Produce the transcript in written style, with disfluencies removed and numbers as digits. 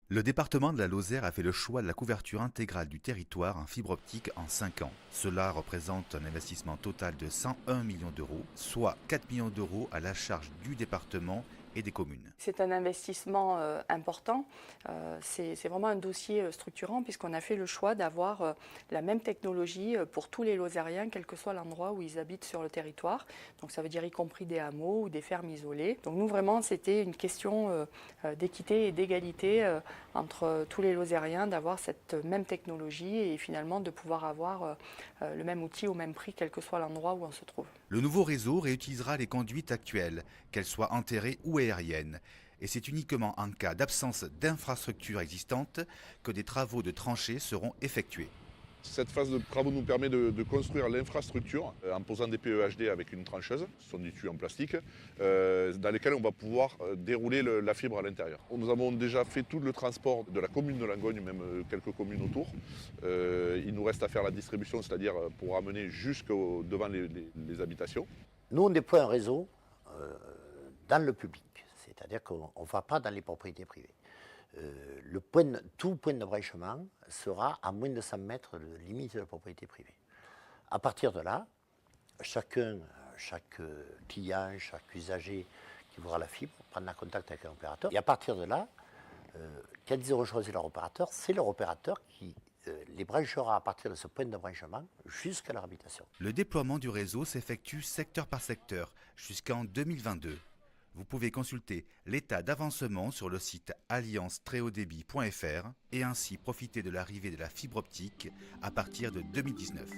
Le département de la Lozère a fait le choix de la couverture intégrale du territoire en fibre optique en 5 ans. Cela représente un investissement total de 101 millions d'euros, soit 4 millions d'euros à la charge du département et des communes. C'est un investissement important, c'est vraiment un dossier structurant puisqu'on a fait le choix d'avoir la même technologie pour tous les Lozériens, quel que soit l'endroit où ils habitent sur le territoire. Donc ça veut dire y compris des hameaux ou des fermes isolées. Donc nous vraiment c'était une question d'équité et d'égalité entre tous les Lozériens, d'avoir cette même technologie et finalement de pouvoir avoir le même outil au même prix quel que soit l'endroit où on se trouve. Le nouveau réseau réutilisera les conduites actuelles, qu'elles soient enterrées ou aériennes. Et c'est uniquement en cas d'absence d'infrastructures existantes que des travaux de tranchées seront effectués. Cette phase de travaux nous permet de construire l'infrastructure en posant des PEHD avec une trancheuse, ce sont des tuyaux en plastique, dans lesquels on va pouvoir dérouler la fibre à l'intérieur. Nous avons déjà fait tout le transport de la commune de Langogne, même quelques communes autour. Il nous reste à faire la distribution, c'est-à-dire pour amener jusque devant les habitations. Nous, on déploie un réseau dans le public, c'est-à-dire qu'on ne va pas dans les propriétés privées. Tout point de branchement sera à moins de 100 mètres de limite de la propriété privée. À partir de là, chaque client, chaque usager qui voudra la fibre prendra contact avec un opérateur. Et à partir de là, quand ils auront choisi leur opérateur, c'est leur opérateur qui les branchera à partir de ce point de branchement jusqu'à leur habitation. Le déploiement du réseau s'effectue secteur par secteur jusqu'en 2022. Vous pouvez consulter l'état d'avancement sur le site alliance-très-haut-débit.fr et ainsi profiter de l'arrivée de la fibre optique à partir de 2019.